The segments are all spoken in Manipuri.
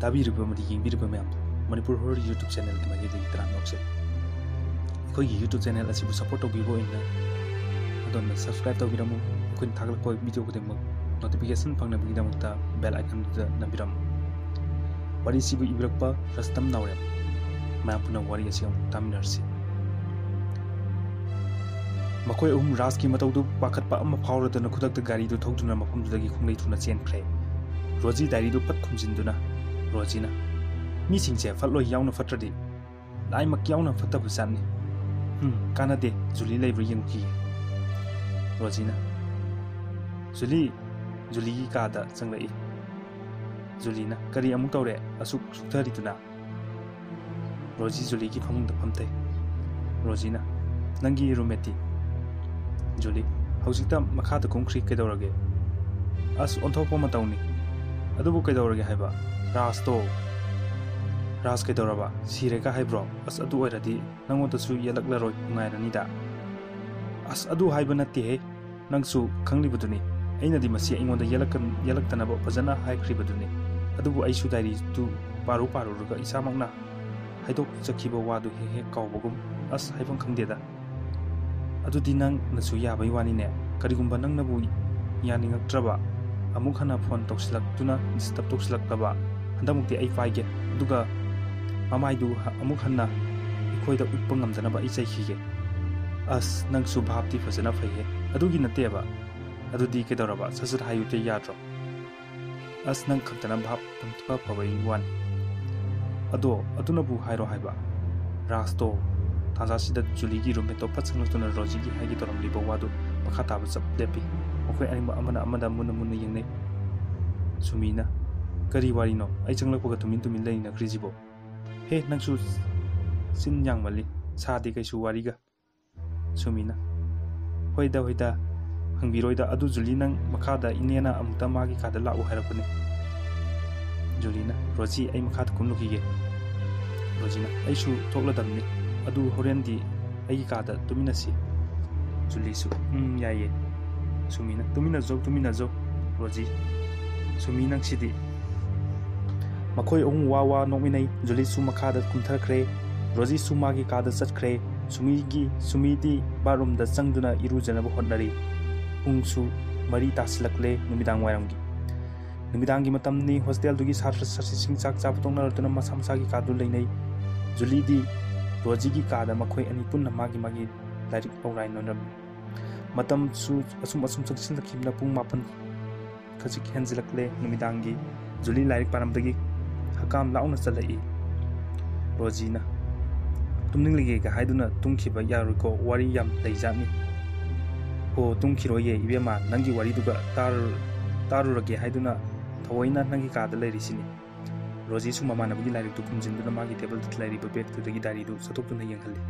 ताबीरिबा मदि येंबिरिबा ma'am Manipur horror YouTube channel की मगे दगी तराम नोक्से अखोई यूट्यूब चैनल असिबु सपोर्ट तौबिबो इन्ना अदोन सब्सक्राइब तौबिरमु अखोई थागलपो वीडियो खुदिमक नोटिफिकेशन फंगनबगिदमक्ता बेल आइकन द नबिरम वारी सिबु इबरकपा रस्तम नावरेम मैम पुना वारी असियम तामिनरसी मखोई अहुम राज की मतौदु पाखतपा अमा फावरदना खुदक्ता गाड़ी दु थौदुना मफमदुदगी खुंगलै थुना चेनख्रे रोजी डायरी दु पत खुमजिनदुना रोजीना मीसिंगसे फटलो यावना फटरदी लाइमक यावना फटबु साननी कानादे जुली लेब्र यंगकी रोजीना जुली कादा चंगलई जुलीना करी अमुक तौरे असुक सुथरिदुना रोजी जुली की फमुंग द फमते रोजीना नंगी रूममेटी जुली हौजिकता मखादा कुंख्री केदौरगे अस ओंथोपो मतौनी अदुबु केदौरगे हाइबा राज केदौरबा सिरेगा हाइब्रो अस अदु ओइरदी नंगोदसु यलकलरोय नुंगाइरनीदा अस अदु हाइबा नत्ते हे नंगसु खंगलिबदुनी अइनदी मसी अइंगोंदा यलकतनबो फजना हाइख्रिबदुनी अदुबु अइसु डायरी तु पारुरुगा इसामकना हाइदोक चखिबो वादु हे कावबगुम अस हाइबं खंगदेदा अदुदी नंग नसु याबै वानीने करिगुंबा नंगनबु यानिंगक्त्रबा अमुक हना फोन तौसिलक्तुना डिस्टर्ब तौसिलक्तबा हंदमुक्ति अइ पाइगे अदुगा ममाइदु अमुक हन्ना इखोइदा उत्पा ngamदनबा इ चैखिगे अस नंगसु भाबति फजना फैहे अदुगी नतेबा अदुदी केदौरबा ससत हायुते याद्रो अस नंग खंतना भाब तमतुका फबै वान अदो अदुनबु हाइरो हाइबा रास्तो थाजासिदा जुलीगी रूममेटो पचंगलक्तुना रोजीगी हाइगी तोरमलिबा वादु मखा ताबा चप लेपि मखोइ अनिमा अमदा मुन्ना यंगनै सुमीना करी वारीनो आई चंगलकपगा तुमिन लैना क्रिजिबो हे नंगसु सिन यांगमली सादे कैसु वारीगा सुमीना होइदा हंगबिरोइदा अदु जुली नंग मखादा इनेना अमुक्ता मागी कादा लाउ हारपने जुलीना रोजी आई मखादा कुमलुकीगे रोजीना आइसु थोकलदमनी अदु होरेंदी आई कादा तुमिनसी जुलीसु याये सुमीना तुमिना जो रोजी सुमी नंगसिदी मखोई अहुम वा नोमिनै जुलीसु मखादा कुमथरख्रे रोजी सुमागी कादा चटख्रे सुमीदी बारूमदा चंगदुना इरुजनब होनरी पुंगसु मरी तासिलकले नुमिदांग वायरमगी नुमिदांगी मतमनी हॉस्टेल दुगी सात्र ससिसिंग चाक चापतोंगनरतुना मसामसागी कादु लैनै जुलीदी रोजीगी कादा मखोई अनि पुन्ना मागी लाइरिक पौराइ नोनरम मतम सु असुम चंगसिनखिबना पुंग मापन खजिक हेंजिलकले नुमिदांगी जुली लाइरिक पारमदगी हकाम लाउना चलई रोजीना तुमनिंगलिगे गा हाइदुना तुंखिबा यारुको वारी याम लैजानी हो तुंखिरोये इबेमा नंगी वारीदुगा तारुरगे हाइदुना थवैना नंगी कादा लैरिसिनी रोजी सु ममानबगी लाइरिक तु कुमजिनदुना मागी टेबल तु लैरिबा बेड तुदगी दारीदु सतोक्तुना यंगहल्ले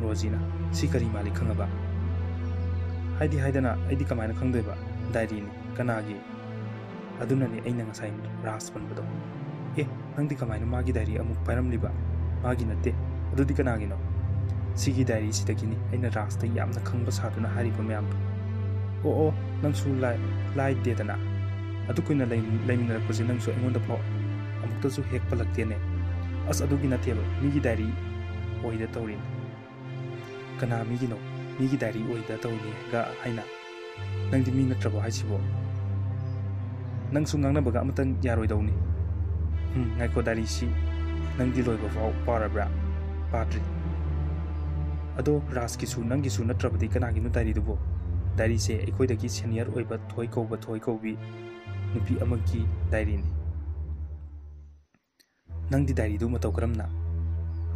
रोजीना सि करी माली खंगबा हाइदना आइदी कमायना खंगदोइबा डायरीनी कनागी अदुननी अइना ngasai रास बनबदो ए नंदी कमायना मागी डायरी अमुक पाइरमलिबा मागी नते अदुदी कनागिनो सिगी डायरी सिदगिनी अइना रासता यामना खंगबा सादुना हारिबा मैम ओ नंगसु लाइ देदना अदु कुइना लैमिनरपजे नंगसु अइंगोंदा फो अमुक्तसु हेक पलक्तेने अस अदुगी नतेबा मिगी डायरी ओइदा तौरिन कना मिगिनो मिगी डायरी ओइदा तौरिने गा हाइना नंदी मी नत्रबो हाइसिबो नंगसु ngangnabga amatang yaroidawni ngaiko dari si nangdi loiba faw parabra patri ado raski su nangi su natrabadi kanagi nu dari dubo dari se ekoidagi senior oiba thoi kobi nupi amaki dari ni nangdi dari du mataw karamna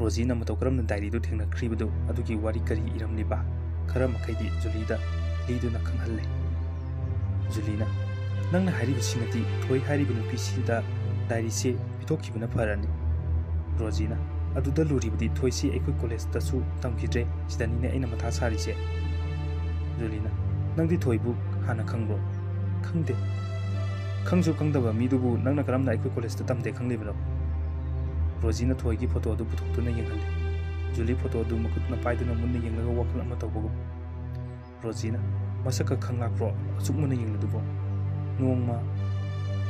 roji na mataw karamna dari du thengna khribudu adugi wari kari iramliba kharam kaidi julida liduna khanghalle julina नंगना हारिबु सिनति थोइ हारिबु नुपि सिदा डायरी से पिथोखिबना फरानि रोजीना अदुदा लुरिबदि थोइ सि एकोइ कॉलेज तसु तमखिद्रे सिदानिने अइना मथा सारिसे जुलिना नंगदि थोइबु हाना खंगबो खंगदे खंगसु खंगदबा मिदुबु नंगना करमना एकोइ कॉलेज त तमदे खंगलिबनो रोजीना थोइगी फोटो दु पुथोक्तुना यंगहले जुली फोटो दु मकुतना पाइदुना मुन्ने यंगगा वखल अमा तौबगु रोजीना मसका खंगलाक्रो असुकमना यंगलदुबो नोंमा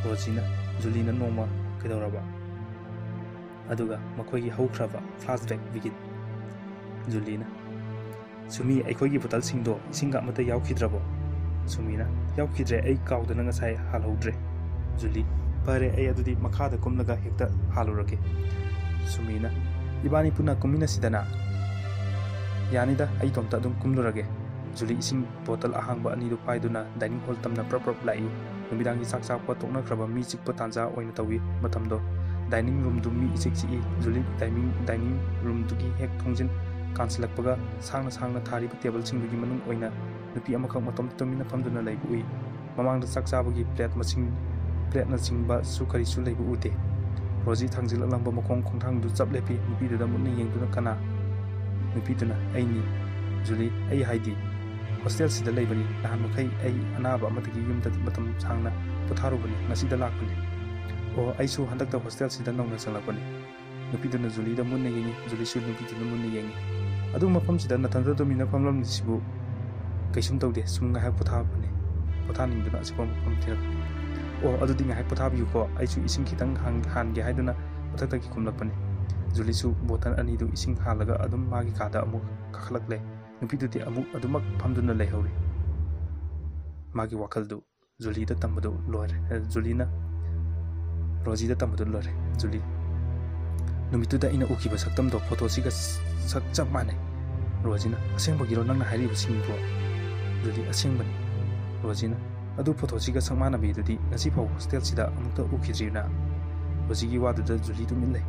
रोजीना जुलीना नोंमा ꯀꯩꯗꯧꯔꯕ ꯑꯗꯨꯒ ꯃꯈꯣꯏꯒꯤ ꯍꯧꯈ꯭ꯔꯕ ꯐ꯭ꯂꯥꯁꯕꯦꯛ ꯕꯤꯒꯤꯟ ꯖꯨꯂꯤꯅ ꯁꯨꯃꯤ ꯑꯩꯈꯣꯏꯒꯤ ꯕꯣꯇꯜꯁꯤꯡꯗꯣ ꯏꯁꯤꯡꯒ ꯑꯃꯠꯇ ꯌꯥꯎꯈꯤꯗ꯭ꯔꯕꯣ ꯁꯨꯃꯤꯅ ꯌꯥꯎꯈꯤꯗ꯭ꯔꯦ ꯑꯩ ꯀꯥꯎꯗꯅ ꯉꯁꯥꯏ ꯍꯥꯜꯍꯧꯗ꯭ꯔꯦ ꯖꯨꯂꯤ ꯐꯔꯦ ꯑꯩ ꯑꯗꯨꯗꯤ ꯃꯈꯥꯗ ꯀꯨꯝꯂꯒ ꯍꯦꯛꯇ ꯍꯥꯜꯂꯨꯔꯒꯦ ꯁꯨꯃꯤꯅ ꯏꯕꯥꯅꯤ ꯄꯨꯟꯅ ꯀꯨꯝꯃꯤꯟꯅꯁꯤꯗꯅ ꯌꯥꯅꯤꯗ ꯑꯩ ꯇꯣꯝꯇ ꯑꯗꯨꯝ ꯀꯨꯝꯂꯨꯔꯒꯦ ꯖꯨꯂꯤ ꯏꯁꯤꯡ ꯕꯣꯇꯜ ꯑꯍꯥꯡꯕ ꯑꯅꯤꯗꯨ ꯄꯥꯏꯗꯨꯅ ꯗꯥꯏꯅꯤꯡ ꯍꯣꯜ ꯇꯝꯅ ꯄ꯭ꯔꯞ ꯂꯥꯛꯏ ꯅꯨꯃꯤꯗꯥꯡꯒꯤ ꯆꯥꯛ ꯆꯥꯕ ꯇꯣꯛꯅꯈ꯭ꯔꯕ ꯃꯤ ꯆꯤꯛꯄ ꯇꯥꯟꯖꯥ ꯑꯣꯏꯅ ꯇꯧꯏ ꯃꯇꯝꯗꯣ ꯗꯥꯏꯅꯤꯡ ꯔꯨꯝꯗꯨ ꯃꯤ ꯏꯆꯤꯛ ꯆꯤꯛꯏ ꯖꯨꯂꯤ ꯗꯥꯏꯅꯤꯡ ꯔꯨꯝꯗꯨꯒꯤ ꯍꯦꯛ ꯊꯣꯡꯖꯤꯟ ꯀꯥꯟꯁꯤꯜꯂꯛꯄꯒ ꯁꯥꯡꯅ ꯊꯥꯔꯤꯕ ꯇꯦꯕꯜꯁꯤꯡꯗꯨꯒꯤ ꯃꯅꯨꯡ ꯑꯣꯏꯅ ꯅꯨꯄꯤ ꯑꯃꯈꯛ ꯃꯇꯣꯝꯇ ꯇꯨꯃꯤꯟꯅ ꯐꯝꯗꯨꯅ ꯂꯩꯕ ꯎꯏ ꯃꯃꯥꯡꯗ ꯆꯥꯛ ꯆꯥꯕꯒꯤ ꯄ꯭ꯂꯦꯠꯅꯆꯤꯡꯕꯁꯨ ꯀꯔꯤꯁꯨ ꯂꯩꯕ ꯎꯗꯦ ꯔꯣꯖꯤ ꯊꯥꯡꯖꯤꯜꯂꯛꯂꯝꯕ ꯃꯈꯣꯡ ꯈꯣꯡꯊꯥꯡꯗꯨ ꯆꯞ ꯂꯦꯞꯄꯤ ꯅꯨꯄꯤꯗꯨꯗ ꯃꯨꯟꯅ ꯌꯦꯡꯗꯨꯅ ꯀꯅꯥ ꯅꯨꯄꯤꯗꯨꯅ ꯑꯩꯅꯤ ꯖꯨꯂꯤ ꯑꯩ ꯍꯥꯏꯗꯤ ꯍꯣꯁꯇꯦꯜꯁꯤꯗ ꯂꯩꯕꯅꯤ ꯅꯍꯥꯟ ꯃꯈꯩ ꯑꯩ ꯑꯅꯥꯕ ꯑꯃꯗꯒꯤ ꯌꯨꯝꯗ ꯃꯇꯝ ꯁꯥꯡꯅ ꯄꯣꯊꯥꯔꯨꯕꯅꯤ ꯉꯁꯤꯗ ꯂꯥꯛꯄꯅꯤ ꯑꯣ ꯑꯩꯁꯨ ꯍꯟꯗꯛꯇ ꯍꯣꯁꯇꯦꯜꯁꯤꯗ ꯅꯧꯅ ꯆꯪꯂꯛꯄꯅꯤ ꯅꯨꯄꯤꯗꯨꯅ ꯖꯨꯂꯤꯗ ꯃꯨꯟꯅ ꯌꯦꯡꯉꯤ ꯖꯨꯂꯤꯁꯨ ꯅꯨꯄꯤꯗꯨꯅ ꯃꯨꯟꯅ ꯌꯦꯡꯉꯤ ꯑꯗꯨ ꯃꯐꯝꯁꯤꯗ ꯅꯊꯟꯇ ꯇꯨꯃꯤꯟꯅ ꯐꯝꯂꯝꯂꯤꯁꯤꯕꯨ ꯀꯩꯁꯨꯝ ꯇꯧꯗꯦ ꯁꯨꯝ ꯉꯥꯏꯍꯥꯛ ꯄꯣꯊꯥꯅꯤꯡꯗꯨꯅ ꯑꯁꯤꯒꯨꯝꯕ ꯃꯐꯝ ꯊꯤꯔꯛꯄꯅꯤ ꯑꯣ ꯑꯗꯨꯗꯤ ꯉꯥꯏꯍꯥꯛ ꯄꯣꯊꯥꯕꯤꯌꯨꯀꯣ ꯑꯩꯁꯨ ꯏꯁꯤꯡ ꯈꯤꯇꯪ ꯍꯥꯟꯒꯦ ꯍꯥꯏꯗꯨꯅ ꯃꯊꯛꯇꯒꯤ ꯀꯨꯝꯂꯛꯄꯅꯤ ꯖꯨꯂꯤꯁꯨ ꯕꯣꯇꯜ ꯑꯅꯤꯗꯨ ꯏꯁꯤꯡ ꯍꯥꯜꯂꯒ ꯑꯗꯨꯝ ꯃꯥꯒꯤ ꯀꯥꯗ ꯑꯃꯨꯛ ꯀꯥꯈꯠꯂꯛꯂꯦ ꯅꯨꯄꯤꯗꯨꯗꯤ ꯑꯗꯨꯃꯛ ꯐꯝꯗꯨꯅ ꯂꯩꯍꯧꯔꯤ ꯃꯥꯒꯤ ꯋꯥꯈꯜꯗꯨ ꯖꯨꯂꯤꯗ ꯇꯝꯕꯗꯨ ꯂꯣꯏꯔꯦ ꯖꯨꯂꯤꯅ ꯔꯣꯖꯤꯗ ꯇꯝꯕꯗꯨ ꯂꯣꯏꯔꯦ ꯖꯨꯂꯤ ꯅꯨꯃꯤꯠꯇꯨꯗ ꯑꯩꯅ ꯎꯈꯤꯕ ꯁꯛꯇꯝꯗꯣ ꯐꯣꯇꯣꯁꯤꯒ ꯁꯛ ꯆꯞ ꯃꯥꯟꯅꯩ ꯔꯣꯖꯤꯅ ꯑꯁꯦꯡꯕꯒꯤꯔꯣ ꯅꯪꯅ ꯍꯥꯏꯔꯤꯕꯁꯤꯡꯗꯣ ꯖꯨꯂꯤ ꯑꯁꯦꯡꯕꯅꯤ ꯔꯣꯖꯤꯅ ꯑꯗꯨ ꯐꯣꯇꯣꯁꯤꯒ ꯁꯛ ꯃꯥꯟꯅꯕꯤꯗꯨꯗꯤ ꯉꯁꯤꯐꯥꯎ ꯍꯣꯁꯇꯦꯜꯁꯤꯗ ꯑꯃꯨꯛꯇ ꯎꯈꯤꯗ꯭ꯔꯤꯅ ꯔꯣꯖꯤꯒꯤ ꯋꯥꯗꯨꯗ ꯖꯨꯂꯤ ꯇꯨꯃꯤꯟ ꯂꯩ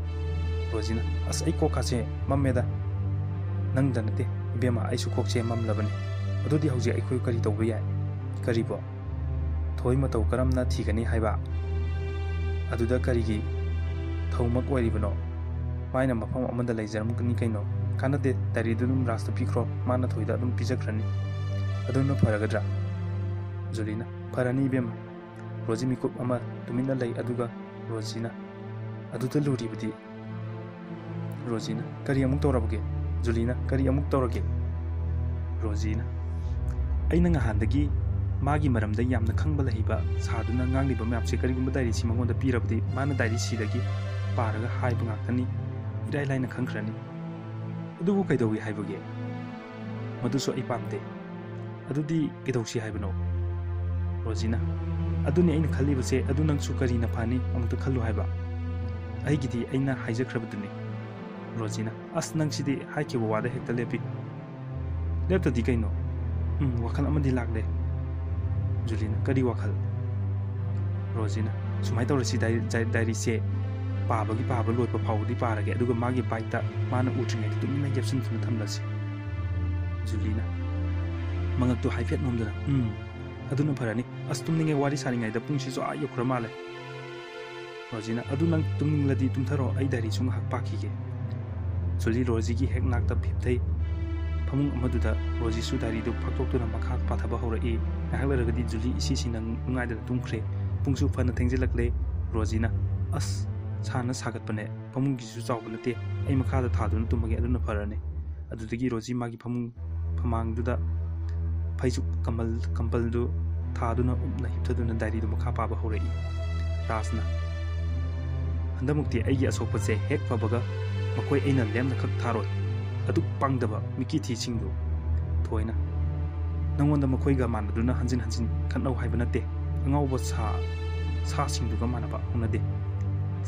ꯔꯣꯖꯤꯅ ꯑꯁ ꯑꯩ ꯀꯣꯛꯀꯥꯁꯦ ꯃꯝꯃꯦꯗ ꯅꯪꯗ ꯅꯠꯇꯦ ꯏꯕꯦꯝꯃ ꯑꯩꯁꯨ ꯀꯣꯛꯁꯦ ꯃꯝꯂꯕꯅꯤ ꯑꯗꯨꯗꯤ ꯍꯧꯖꯤꯛ ꯑꯩꯈꯣꯏ ꯀꯔꯤ ꯇꯧꯕ ꯌꯥꯏ ꯀꯔꯤꯕꯣ ꯊꯣꯏ ꯃꯇꯧ ꯀꯔꯝꯅ ꯊꯤꯒꯅꯤ ꯍꯥꯏꯕ ꯑꯗꯨꯗ ꯀꯔꯤꯒꯤ ꯊꯧꯃꯛ ꯑꯣꯏꯔꯤꯕꯅꯣ ꯃꯥꯏꯅ ꯃꯐꯝ ꯑꯃꯗ ꯂꯩꯖꯔꯝꯒꯅꯤ ꯀꯩꯅꯣ ꯀꯥꯟꯅꯗꯦ ꯗꯥꯏꯔꯤꯗꯨ ꯑꯗꯨꯝ ꯔꯥꯖꯇ ꯄꯤꯈ꯭ꯔꯣ ꯃꯥꯅ ꯊꯣꯏꯗ ꯑꯗꯨꯝ ꯄꯤꯖꯈ꯭ꯔꯅꯤ ꯑꯗꯨꯅ ꯐꯔꯒꯗ꯭ꯔꯥ ꯖꯨꯂꯤꯅ ꯐꯔꯅꯤ ꯏꯕꯦꯝꯃ ꯔꯣꯖꯤ ꯃꯤꯀꯨꯞ ꯑꯃ ꯇꯨꯃꯤꯟꯅ ꯂꯩ ꯑꯗꯨꯒ ꯔꯣꯖꯤꯅ ꯑꯗꯨꯗ ꯂꯨꯔꯤꯕꯗꯤ ꯔꯣꯖꯤꯅ ꯀꯔꯤ ꯑꯃꯨꯛ ꯇꯧꯔꯕꯒꯦ ꯖꯨꯂꯤꯅ ꯀꯔꯤ ꯑꯃꯨꯛ ꯇꯧꯔꯒꯦ ꯔꯣꯖꯤꯅ ꯑꯩꯅ ꯉꯍꯥꯟꯗꯒꯤ ꯃꯥꯒꯤ ꯃꯔꯝꯗ ꯌꯥꯝꯅ ꯈꯪꯕ ꯂꯩꯕ ꯁꯥꯗꯨꯅ ꯉꯥꯡꯂꯤꯕ ꯃꯌꯥꯝꯁꯦ ꯀꯔꯤꯒꯨꯝꯕ ꯗꯥꯏꯔꯤꯁꯤ ꯃꯉꯣꯟꯗ ꯄꯤꯔꯕꯗꯤ ꯃꯥꯅ ꯗꯥꯏꯔꯤꯁꯤꯗꯒꯤ ꯄꯥꯔꯒ ꯍꯥꯏꯕ ꯉꯥꯛꯇꯅꯤ ꯏꯔꯥꯏ ꯂꯥꯏꯅ ꯈꯪꯈ꯭ꯔꯅꯤ ꯑꯗꯨꯕꯨ ꯀꯩꯗꯧꯏ ꯍꯥꯏꯕꯒꯦ ꯃꯗꯨꯁꯨ ꯑꯩ ꯄꯥꯝꯗꯦ ꯑꯗꯨꯗꯤ ꯀꯩꯗꯧꯁꯤ ꯍꯥꯏꯕꯅꯣ ꯔꯣꯖꯤꯅ ꯑꯗꯨꯅꯤ ꯑꯩꯅ ꯈꯜꯂꯤꯕꯁꯦ ꯑꯗꯨ ꯅꯪꯁꯨ ꯀꯔꯤꯅ ꯐꯅꯤ ꯑꯃꯨꯛꯇ ꯈꯜꯂꯨ ꯍꯥꯏꯕ ꯑꯩꯒꯤꯗꯤ ꯑꯩꯅ ꯍꯥꯏꯖꯈ꯭ꯔꯕꯗꯨꯅꯤ ꯔꯣꯖꯤꯅ ꯑꯁ ꯅꯪꯁꯤꯗꯤ ꯍꯥꯏꯈꯤꯕ ꯋꯥꯗ ꯍꯦꯛꯇ ꯂꯦꯞꯄꯤ ꯂꯦꯞꯇꯗꯤ ꯀꯩꯅꯣ ꯋꯥꯈꯜ ꯑꯃꯗꯤ ꯂꯥꯛꯂꯦ ꯖꯨꯂꯤꯅ ꯀꯔꯤ ꯋꯥꯈꯜ ꯔꯣꯖꯤꯅ ꯁꯨꯃꯥꯏꯅ ꯇꯧꯔꯁꯤ ꯗꯥꯏꯔꯤꯁꯦ ꯄꯥꯕ ꯂꯣꯏꯕ ꯐꯥꯎꯕꯗꯤ ꯄꯥꯔꯒꯦ ꯑꯗꯨꯒ ꯃꯥꯒꯤ ꯕꯥꯏꯛꯇ ꯃꯥꯅ ꯎꯗ꯭ꯔꯤꯉꯩꯗ ꯇꯨꯃꯤꯟꯅ ꯌꯦꯞꯁꯤꯟꯗꯨꯅ ꯊꯝꯂꯁꯤ ꯖꯨꯂꯤꯅ ꯃꯉꯛꯇꯨ ꯍꯥꯏꯐꯦꯠ ꯅꯣꯝꯗꯨꯅ ꯑꯗꯨꯅ ꯐꯔꯅꯤ ꯑꯁ ꯇꯨꯝꯅꯤꯡꯉꯦ ꯋꯥꯔꯤ ꯁꯥꯔꯤꯉꯩꯗ ꯄꯨꯡꯁꯤꯁꯨ ꯌꯧꯈ꯭ꯔ ꯃꯥꯜꯂꯦ ꯔꯣꯖꯤꯅ ꯑꯗꯨ ꯅꯪ ꯇꯨꯝꯅꯤꯡꯂꯗꯤ ꯇꯨꯝꯊꯔꯣ ꯑꯩ ꯗꯥꯏꯔꯤꯁꯨ ꯉꯥꯏꯍꯥꯛ ꯄꯥꯈꯤꯒꯦ ꯖꯨꯂꯤ ꯔꯣꯖꯤꯒꯤ ꯍꯦꯛ ꯅꯥꯛꯇ ꯍꯤꯞꯊꯩ ꯐꯃꯨꯡ ꯑꯃꯗꯨꯗ ꯔꯣꯖꯤꯁꯨ ꯗꯥꯏꯔꯤꯗꯨ ꯐꯥꯛꯇꯣꯛꯇꯨꯅ ꯃꯈꯥ ꯄꯥꯊꯕ ꯍꯧꯔꯛꯏ ꯉꯥꯏꯍꯥꯛ ꯂꯩꯔꯒꯗꯤ ꯖꯨꯂꯤ ꯏꯁꯤꯁꯤꯅ ꯅꯨꯡꯉꯥꯏꯗꯅ ꯇꯨꯝꯈ꯭ꯔꯦ ꯄꯨꯡꯁꯨ ꯐꯅ ꯊꯦꯡꯖꯤꯜꯂꯛꯂꯦ ꯔꯣꯖꯤꯅ ꯑꯁ ꯁꯥꯅ ꯁꯥꯒꯠꯄꯅꯦ ꯐꯃꯨꯡꯒꯤꯁꯨ ꯆꯥꯎꯕ ꯅꯠꯇꯦ ꯑꯩ ꯃꯈꯥꯗ ꯊꯥꯗꯨꯅ ꯇꯨꯝꯃꯒꯦ ꯑꯗꯨꯅ ꯐꯔꯅꯤ ꯑꯗꯨꯗꯒꯤ ꯔꯣꯖꯤ ꯃꯥꯒꯤ ꯐꯃꯥꯡꯗꯨꯗ ꯐꯩꯖꯨꯞ ꯀꯝꯕꯜꯗꯨ ꯊꯥꯗꯨꯅ ꯎꯞꯅ ꯍꯤꯞꯊꯗꯨꯅ ꯗꯥꯏꯔꯤꯗꯨ ꯃꯈꯥ ꯄꯥꯕ ꯍꯧꯔꯛꯏ ꯔꯥꯖꯅ ꯍꯟꯗꯛꯃꯨꯛꯇꯤ ꯑꯩꯒꯤ ꯑꯁꯣꯛꯄꯁꯦ ꯍꯦꯛ ꯐꯕꯒ ꯃꯈꯣꯏ ꯑꯩꯅ ꯂꯦꯝꯅ ꯈꯛ ꯊꯥꯔꯣꯏ ꯑꯗꯨꯛ ꯄꯪꯗꯕ ꯃꯤꯀꯤ ꯊꯤꯁꯤꯡꯗꯨ ꯊꯣꯏꯅ ꯅꯪꯉꯣꯟꯗ ꯃꯈꯣꯏꯒ ꯃꯥꯟꯅꯗꯨꯅ ꯍꯟꯖꯤꯟ ꯈꯠꯅꯧ ꯍꯥꯏꯕ ꯅꯠꯇꯦ ꯑꯉꯥꯎꯕ ꯁꯥꯁꯤꯡꯗꯨꯒ ꯃꯥꯟꯅꯕ ꯍꯧꯅꯗꯦ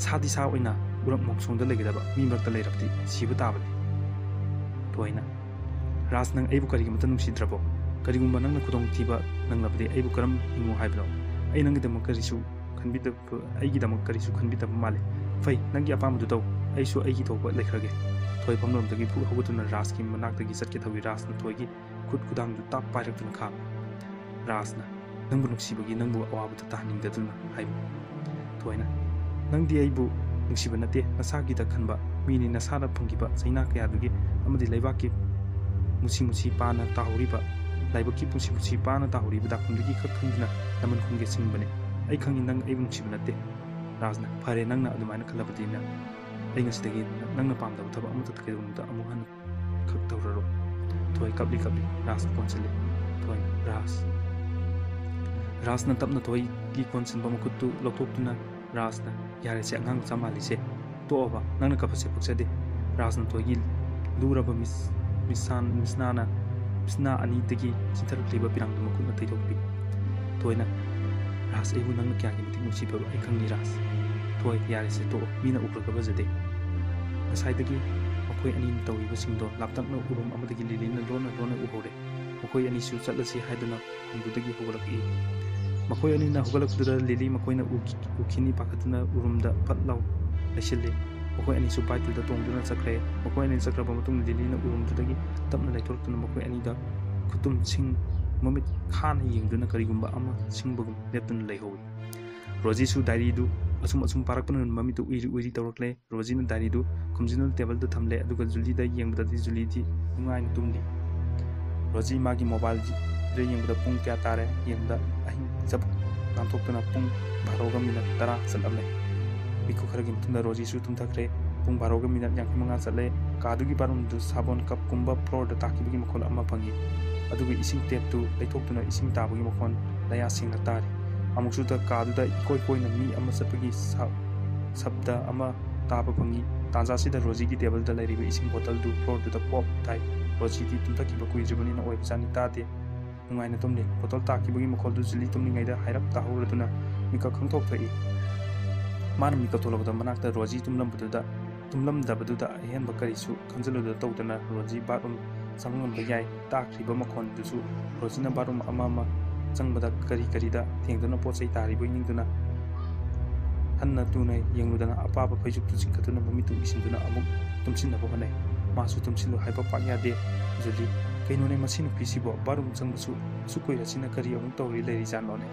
ꯁꯥꯗꯤ ꯁꯥ ꯑꯣꯏꯅ ꯎꯔꯛ ꯃꯣꯡꯁꯣꯡꯗ ꯂꯩꯒꯗꯕ ꯃꯤ ꯃꯔꯛꯇ ꯂꯩꯔꯕꯗꯤ ꯁꯤꯕ ꯇꯥꯕꯅꯤ ꯊꯣꯏꯅ ꯔꯥꯖ ꯅꯪ ꯑꯩꯕꯨ ꯀꯔꯤꯒꯤꯃꯇ ꯅꯨꯡꯁꯤꯗ꯭ꯔꯕꯣ ꯀꯔꯤꯒꯨꯝꯕ ꯅꯪꯅ ꯈꯨꯗꯣꯡꯊꯤꯕ ꯅꯪꯂꯕꯗꯤ ꯑꯩꯕꯨ ꯀꯔꯝ ꯍꯤꯡꯉꯨ ꯍꯥꯏꯕꯅꯣ ꯑꯩ ꯅꯪꯒꯤꯗꯃꯛ ꯀꯔꯤꯁꯨ ꯈꯟꯕꯤꯗꯕ ꯃꯥꯜꯂꯤ ꯐꯩ ꯅꯪꯒꯤ ꯑꯄꯥꯝꯕꯗꯨ ꯇꯧ ꯑꯩꯁꯨ ꯑꯩꯒꯤ ꯊꯣꯛꯄ ꯂꯩꯈ꯭ꯔꯒꯦ ꯊꯣꯏ ꯐꯝꯂꯣꯝꯗꯒꯤ ꯄꯨꯛ ꯍꯧꯒꯠꯇꯨꯅ ꯔꯥꯖꯀꯤ ꯃꯅꯥꯛꯇꯒꯤ ꯆꯠꯀꯦ ꯇꯧꯏ ꯔꯥꯖꯅ ꯊꯣꯏꯒꯤ ꯈꯨꯗꯥꯡꯗꯨ ꯇꯥꯞ ꯄꯥꯏꯔꯛꯇꯨꯅ ꯈꯥꯝꯃꯤ ꯔꯥꯖꯅ ꯅꯪꯕꯨ ꯅꯨꯡꯁꯤꯕꯒꯤ ꯅꯪꯕꯨ ꯑꯋꯥꯕꯗ ꯇꯥꯍꯟꯅꯤꯡꯗꯗꯨꯅ ꯍꯥꯏꯕ ꯊꯣꯏꯅ ꯅꯪꯗꯤ ꯑꯩꯕꯨ ꯅꯨꯡꯁꯤꯕ ꯅꯠꯇꯦ ꯅꯁꯥꯒꯤꯗ ꯈꯟꯕ ꯃꯤꯅꯤ ꯅꯁꯥꯅ ꯐꯪꯈꯤꯕ ꯆꯩꯅꯥ ꯀꯌꯥꯗꯨꯒꯤ ꯑꯃꯗꯤ ꯂꯩꯕꯥꯛꯀꯤ ꯃꯨꯁꯤ ꯄꯥꯅ ꯇꯥꯍꯧꯔꯤꯕ ꯂꯥꯏꯕꯛꯀꯤ ꯄꯨꯟꯁꯤ ꯄꯥꯅ ꯇꯥꯍꯧꯔꯤꯕ ꯗꯥꯛꯐꯝꯗꯨꯒꯤ ꯈꯛ ꯈꯟꯗꯨꯅ ꯂꯃꯟ ꯈꯨꯝꯒꯦ ꯁꯤꯡꯕꯅꯤ ꯑꯩ ꯈꯪꯉꯤ ꯅꯪ ꯑꯩꯕꯨ ꯅꯨꯡꯁꯤꯕ ꯅꯠꯇꯦ ꯔꯥꯖꯅ ꯐꯔꯦ ꯅꯪꯅ ꯑꯗꯨꯃꯥꯏꯅ ꯈꯜꯂꯕꯗꯤꯅ ꯑꯩ ꯉꯁꯤꯗꯒꯤ ꯅꯪꯅ ꯄꯥꯝꯗꯕ ꯊꯕꯛ ꯑꯃꯠꯇ ꯀꯩꯗꯧꯅꯨꯡꯗ ꯑꯃꯨꯛ ꯍꯟꯅ ꯈꯛ ꯇꯧꯔꯔꯣꯏ ꯊꯣꯏ ꯀꯞꯂꯤ ꯔꯥꯖꯅ ꯀꯣꯟꯁꯤꯜꯂꯤ ꯊꯣꯏꯅ ꯔꯥꯖꯅ ꯇꯞꯅ ꯊꯣꯏꯒꯤ ꯀꯣꯟꯁꯤꯟꯕ ꯃꯈꯨꯠꯇꯨ ꯂꯧꯊꯣꯛꯇꯨꯅ ꯔꯥꯖꯅ ꯌꯥꯔꯦꯁꯦ ꯑꯉꯥꯡ ꯃꯆꯥ ꯃꯥꯜꯂꯤꯁꯦ ꯇꯣꯛꯑꯕ ꯅꯪꯅ ꯀꯞꯄꯁꯦ ꯄꯛꯆꯗꯦ ꯔꯥꯖꯅ ꯊꯣꯏꯒꯤ ꯂꯨꯔꯕ ꯃꯤꯁꯅꯥ ꯑꯅꯤꯗꯒꯤ ꯆꯤꯟꯊꯔꯛꯂꯤꯕ ꯄꯤꯔꯥꯡꯗꯨ ꯃꯈꯨꯠꯅ ꯇꯩꯊꯣꯛꯄꯤ ꯊꯣꯏꯅ ꯔꯥꯖ ꯑꯩꯕꯨ ꯅꯪꯅ ꯀꯌꯥꯒꯤ ꯃꯇꯤꯛ ꯅꯨꯡꯁꯤꯕꯕ ꯑꯩ ꯈꯪꯉꯤ ꯔꯥꯖ ꯊꯣꯏ ꯌꯥꯔꯦꯁꯦ ꯇꯣꯛꯑꯣ ꯃꯤꯅ ꯎꯈ꯭ꯔꯒ ꯐꯖꯗꯦ ꯉꯁꯥꯏꯗꯒꯤ ꯃꯈꯣꯏ ꯑꯅꯤꯅ ꯇꯧꯔꯤꯕꯁꯤꯡꯗꯣ ꯂꯥꯞꯇꯛꯅ ꯎꯔꯨꯝ ꯑꯃꯗꯒꯤ ꯂꯤꯂꯤꯅ ꯂꯣꯟꯅ ꯎꯍꯧꯔꯦ ꯃꯈꯣꯏ ꯑꯅꯤꯁꯨ ꯆꯠꯂꯁꯤ ꯍꯥꯏꯗꯨꯅ ꯈꯣꯡꯗꯨꯗꯒꯤ ꯍꯧꯒꯠꯂꯛꯏ ꯃꯈꯣꯏ ꯑꯅꯤꯅ ꯍꯧꯒꯠꯂꯛꯄꯗꯨꯗ ꯂꯤꯂꯤ ꯃꯈꯣꯏꯅ ꯎꯈꯤꯅꯤ ꯄꯥꯈꯠꯇꯨꯅ ꯎꯔꯨꯝꯗ ꯐꯠ ꯂꯥꯎ ꯂꯩꯁꯤꯜꯂꯤ ꯃꯈꯣꯏ ꯑꯅꯤꯁꯨ ꯕꯥꯏꯛꯇꯨꯗ ꯇꯣꯡꯗꯨꯅ ꯆꯠꯈ꯭ꯔꯦ ꯃꯈꯣꯏ ꯑꯅꯤ ꯆꯠꯈ꯭ꯔꯕ ꯃꯇꯨꯡꯗ ꯂꯤꯂꯤꯅ ꯎꯔꯨꯝꯗꯨꯗꯒꯤ ꯇꯞꯅ ꯂꯩꯊꯣꯔꯛꯇꯨꯅ ꯃꯈꯣꯏ ꯑꯅꯤꯗ ꯈꯨꯇꯨꯝꯁꯤꯡ ꯃꯃꯤꯠ ꯈꯥꯅ ꯌꯦꯡꯗꯨꯅ ꯀꯔꯤꯒꯨꯝꯕ ꯑꯃ ꯁꯤꯡꯕꯒꯨꯝ ꯂꯦꯞꯇꯨꯅ ꯂꯩꯍꯧꯏ ꯔꯣꯖꯤꯁꯨ ꯗꯥꯏꯔꯤꯗꯨ ꯑꯁꯨꯝ ꯄꯥꯔꯛꯄꯅ ꯃꯃꯤꯠꯇꯨ ꯎꯏꯔꯤ ꯇꯧꯔꯛꯂꯦ ꯔꯣꯖꯤꯅ ꯗꯥꯏꯔꯤꯗꯨ ꯈꯨꯝꯖꯤꯟꯗꯨꯅ ꯇꯦꯕꯜꯗ ꯊꯝꯂꯦ ꯑꯗꯨꯒ ꯖꯨꯂꯤꯗ ꯌꯦꯡꯕꯗꯗꯤ ꯖꯨꯂꯤꯗꯤ ꯅꯨꯡꯉꯥꯏꯅ ꯇꯨꯝꯂꯤ ꯔꯣꯖꯤ ꯃꯥꯒꯤ ꯃꯣꯕꯥꯏꯜꯗ ꯌꯦꯡꯕꯗ ꯄꯨꯡ ꯀꯌా ꯇꯥꯔꯦ ꯌꯦꯡꯕꯗ ꯑꯍꯤꯡ ꯆꯞ ꯅꯥꯟꯊꯣꯛꯇꯨꯅ ꯄꯨꯡ 12:10 ꯆꯠꯂꯝꯃꯦ ꯃꯤꯀꯨꯞ ꯈꯔꯒꯤ ꯃꯇꯨꯡꯗ ꯔꯣꯖꯤꯁꯨ ꯇꯨꯝꯊꯈ꯭ꯔꯦ ꯄꯨꯡ 12:55 ꯆꯠꯂꯦ ꯀꯥꯗꯨꯒꯤ ꯕꯥꯠꯔꯨꯝꯗꯨ ꯁꯥꯕꯣꯟ ꯀꯞꯀꯨꯝꯕ ꯐ꯭ꯂꯣꯔꯗ ꯇꯥꯈꯤꯕꯒꯤ ꯃꯈꯣꯟ ꯑꯃ ꯐꯪꯏ ꯑꯗꯨꯒ ꯏꯁꯤꯡ ꯇꯦꯞꯇꯨ ꯂꯩꯊꯣꯛꯇꯨꯅ ꯏꯁꯤꯡ ꯇꯥꯕꯒꯤ ꯃꯈꯣꯟ ꯂꯌꯥ ꯁꯦꯡꯅ ꯇꯥꯔꯤ ꯑꯃꯨꯛꯁꯨ ꯀꯥꯗꯨꯗ ꯏꯀꯣꯏ ꯀꯣꯏꯅ ꯃꯤ ꯑꯃ ꯆꯠꯄꯒꯤ ꯁꯕꯗ ꯑꯃ ꯇꯥꯕ ꯐꯪꯏ ꯇꯥꯟꯖꯥꯁꯤꯗ ꯔꯣꯖꯤꯒꯤ ꯇꯦꯕꯜꯗ ꯂꯩꯔꯤꯕ ꯏꯁꯤꯡ ꯕꯣꯇꯜꯗꯨ ꯐ꯭ꯂꯣꯔꯗꯨꯗ ꯄꯣꯞ ꯇꯥꯏ ꯔꯣꯖꯤꯗꯤ ꯇꯨꯝꯊꯈꯤꯕ ꯀꯨꯏꯗ꯭ꯔꯤꯕꯅꯤꯅ ꯑꯣꯏꯕꯖꯥꯠꯅꯤ ꯇꯥꯗꯦ ꯅꯨꯡꯉꯥꯏꯅ ꯇꯨꯝꯂꯤ ꯕꯣꯇꯜ ꯇꯥꯈꯤꯕꯒꯤ ꯃꯈꯣꯜꯗꯨ ꯖꯨꯂꯤ ꯇꯨꯝꯂꯤꯉꯩꯗ ꯍꯥꯏꯔꯞ ꯇꯥꯍꯧꯔꯗꯨꯅ ꯃꯤꯀꯞ ꯈꯪꯊꯣꯛ ꯊꯣꯛꯏ ꯃꯥꯅ ꯃꯤꯀꯞ ꯊꯣꯛꯂꯛꯄꯗ ꯃꯅꯥꯛꯇ ꯔꯣꯖꯤ ꯇꯨꯝꯂꯝꯗꯕꯗꯨꯗ ꯑꯍꯦꯟꯕ ꯀꯔꯤꯁꯨ ꯈꯟꯖꯤꯜꯂꯨꯗ ꯇꯧꯗꯅ ꯔꯣꯖꯤ ꯕꯥꯠꯔꯨꯝ ꯆꯪꯉꯝꯕ ꯌꯥꯏ ꯇꯥꯈ꯭ꯔꯤꯕ ꯃꯈꯣꯟꯗꯨꯁꯨ ꯔꯣꯖꯤꯅ ꯕꯥꯠꯔꯨꯝ ꯑꯃ ꯆꯪꯕꯗ ꯀꯔꯤꯗ ꯊꯦꯡꯗꯨꯅ ꯄꯣꯠ ꯆꯩ ꯇꯥꯔꯤꯕꯣꯏ ꯅꯤꯡꯗꯨꯅ ꯍꯟꯅ ꯇꯨꯅ ꯌꯦꯡꯂꯨꯗꯅ ꯑꯄꯥꯕ ꯐꯩꯖꯨꯞꯇꯨ ꯆꯤꯡꯈꯠꯇꯨꯅ ꯃꯃꯤꯠꯇꯨ ꯎꯏꯁꯤꯟꯗꯨꯅ ꯑꯃꯨꯛ ꯇꯨꯝꯁꯤꯟꯅꯕ ꯍꯣꯠꯅꯩ ꯃꯥꯁꯨ ꯇꯨꯝꯁꯤꯜꯂꯨ ꯍꯥꯏꯕ ꯄꯥꯛ ꯌꯥꯗꯦ ꯖꯨꯂꯤ ꯀꯩꯅꯣꯅꯦ ꯃꯁꯤ ꯅꯨꯄꯤꯁꯤꯕꯣ ꯕꯥꯠꯔꯨꯝ ꯆꯪꯕꯁꯨ ꯑꯁꯨꯛ ꯀꯨꯏꯔꯁꯤꯅ ꯀꯔꯤ ꯑꯃꯨꯛ ꯇꯧꯔꯤ ꯂꯩꯔꯤꯖꯥꯠꯅꯣꯅꯦ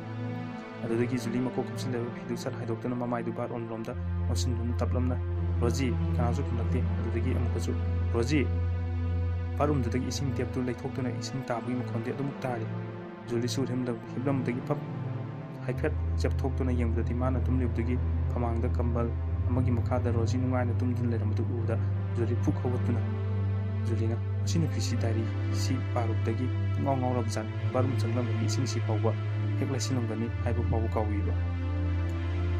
ꯑꯗꯨꯗꯒꯤ ꯖꯨꯂꯤ ꯃꯀꯣꯛ ꯀꯨꯞꯁꯤꯜꯂꯕ ꯐꯤꯗꯨ ꯁꯠ ꯍꯥꯏꯗꯣꯛꯇꯨꯅ ꯃꯃꯥꯏꯗꯨ ꯕꯥꯠꯔꯨꯝ ꯂꯣꯝꯗ ꯑꯣꯟꯁꯤꯟꯗꯨꯅ ꯇꯞꯂꯝꯅ ꯔꯣꯖꯤ ꯀꯅꯥꯁꯨ ꯈꯨꯝꯂꯛꯇꯦ ꯑꯗꯨꯗꯒꯤ ꯑꯃꯨꯛꯀꯁꯨ ꯔꯣꯖꯤ ꯕꯥꯠꯔꯨꯝꯗꯨꯗꯒꯤ ꯏꯁꯤꯡ ꯇꯦꯞꯇꯨ ꯂꯩꯊꯣꯛꯇꯨꯅ ꯏꯁꯤꯡ ꯇꯥꯕꯒꯤ ꯃꯈꯣꯟꯗꯤ ꯑꯗꯨꯃꯛ ꯇꯥꯔꯤ ꯖꯨꯂꯤꯁꯨ ꯍꯤꯞꯂꯝꯕꯗꯒꯤ ꯍꯥꯏꯐꯦꯠ ꯆꯦꯞꯊꯣꯛꯇꯨꯅ ꯌꯦꯡꯕꯗꯗꯤ ꯃꯥꯅ ꯇꯨꯝꯂꯤꯕꯗꯨꯒꯤ ꯐꯃꯥꯡꯗ ꯀꯝꯕꯜ ꯑꯃꯒꯤ ꯃꯈꯥꯗ ꯔꯣꯖꯤ ꯅꯨꯡꯉꯥꯏꯅ ꯇꯨꯝꯗꯨꯅ ꯂꯩꯔꯝꯕꯗꯨ ꯎꯕꯗ ꯖꯨꯂꯤ ꯐꯨꯛ ꯍꯧꯒꯠꯇꯨꯅ ꯖꯨꯂꯤꯅ ꯃꯁꯤ ꯅꯨꯄꯤꯁꯤ ꯗꯥꯏꯔꯤꯁꯤ ꯄꯥꯔꯨꯕꯗꯒꯤ ꯉꯥꯎꯔꯕꯖꯥꯠꯅꯤ ꯕꯥꯠꯔꯨꯝ ꯆꯪꯂꯝꯕꯒꯤ ꯏꯁꯤꯡꯁꯤ ꯐꯥꯎꯕ ꯍꯦꯛ ꯂꯩꯁꯤꯜꯂꯝꯒꯅꯤ ꯍꯥꯏꯕ ꯐꯥꯎꯕ ꯀꯥꯎꯏꯕ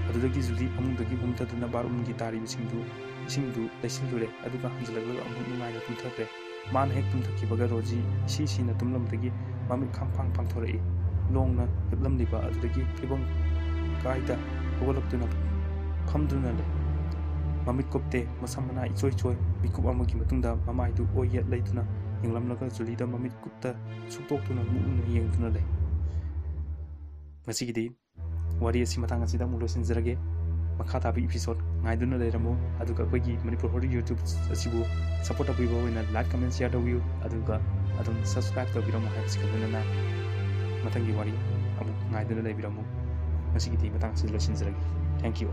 ꯑꯗꯨꯗꯒꯤ ꯖꯨꯂꯤ ꯐꯃꯨꯡꯗꯒꯤ ꯍꯨꯝꯊꯗꯨꯅ ꯕꯥꯠꯔꯨꯝꯒꯤ ꯏꯁꯤꯡꯗꯨ ꯂꯩꯁꯤꯜꯂꯨꯔꯦ ꯑꯗꯨꯒ ꯍꯟꯖꯤꯜꯂꯛꯂꯒ ꯑꯃꯨꯛ ꯅꯨꯡꯉꯥꯏꯅ ꯇꯨꯝꯊꯈ꯭ꯔꯦ ꯃꯥꯅ ꯍꯦꯛ ꯇꯨꯝꯊꯈꯤꯕꯒ ꯔꯣꯖꯤ ꯏꯁꯤꯅ ꯇꯨꯝꯂꯝꯕꯗꯒꯤ ꯃꯃꯤꯠ ꯈꯥꯡ ꯄꯥꯡꯊꯣꯔꯛꯏ ꯂꯣꯡꯅ ꯍꯤꯞꯂꯝꯂꯤꯕ ꯑꯗꯨꯗꯒꯤ ꯐꯤꯕꯝ ꯀꯥꯏꯗ ꯍꯧꯒꯠꯂꯛꯇꯨꯅ ꯐꯝꯗꯨꯅ ꯂꯩ ꯃꯃꯤꯠ ꯀꯨꯞꯇꯦ ꯃꯁꯝ ꯃꯅꯥ ꯏꯆꯣꯏ ꯆꯣꯏ ꯃꯤꯀꯨꯞ ꯑꯃꯒꯤ ꯃꯇꯨꯡꯗ ꯃꯃꯥꯏꯗꯨ ꯑꯣꯏ ꯌꯦꯠ ꯂꯩꯗꯨꯅ ꯌꯦꯡꯂꯝꯂꯒ ꯖꯨꯂꯤꯗ ꯃꯃꯤꯠ ꯀꯨꯞꯇ ꯁꯨꯛꯇꯣꯛꯇꯨꯅ ꯃꯨꯛꯅ ꯌꯦꯡꯗꯨꯅ ꯂꯩ ꯉꯁꯤꯒꯤꯗꯤ ꯋꯥꯔꯤ ꯑꯁꯤ ꯃꯇꯥꯡ ꯑꯁꯤꯗ ꯑꯃꯨꯛ ꯂꯣꯏꯁꯤꯟꯖꯔꯒꯦ ꯃꯈꯥ ꯇꯥꯕ ꯏꯄꯤꯁꯣꯗ ꯉꯥꯏꯗꯨꯅ ꯂꯩꯔꯝꯃꯨ ꯑꯗꯨꯒ ꯑꯩꯈꯣꯏꯒꯤ ꯃꯅꯤꯄꯨꯔ ꯍꯣꯔꯔ ꯌꯨꯇ꯭ꯌꯨꯕ ꯑꯁꯤꯕꯨ ꯁꯄꯣꯔꯠ ꯇꯧꯕꯤꯕ ꯑꯣꯏꯅ ꯂꯥꯏꯛ ꯀꯃꯦꯟ ꯁꯤꯌꯔ ꯇꯧꯕꯤꯌꯨ ꯑꯗꯨꯒ ꯑꯗꯨꯝ ꯁꯕꯁꯀ꯭ꯔꯥꯏꯕ ꯇꯧꯕꯤꯔꯝꯃꯨ ꯍꯥꯏꯕꯁꯤꯒ ꯂꯣꯏꯅꯅ ꯃꯊꯪꯒꯤ ꯋꯥꯔꯤ ꯑꯃꯨꯛ ꯉꯥꯏꯗꯨꯅ ꯂꯩꯕꯤꯔꯝꯃꯨ ꯉꯁꯤꯒꯤꯗꯤ ꯃꯇꯥꯡ ꯑꯁꯤꯗ ꯂꯣꯏꯁꯤꯟꯖꯔꯒꯦ ꯊꯦꯡꯛ ꯌꯨ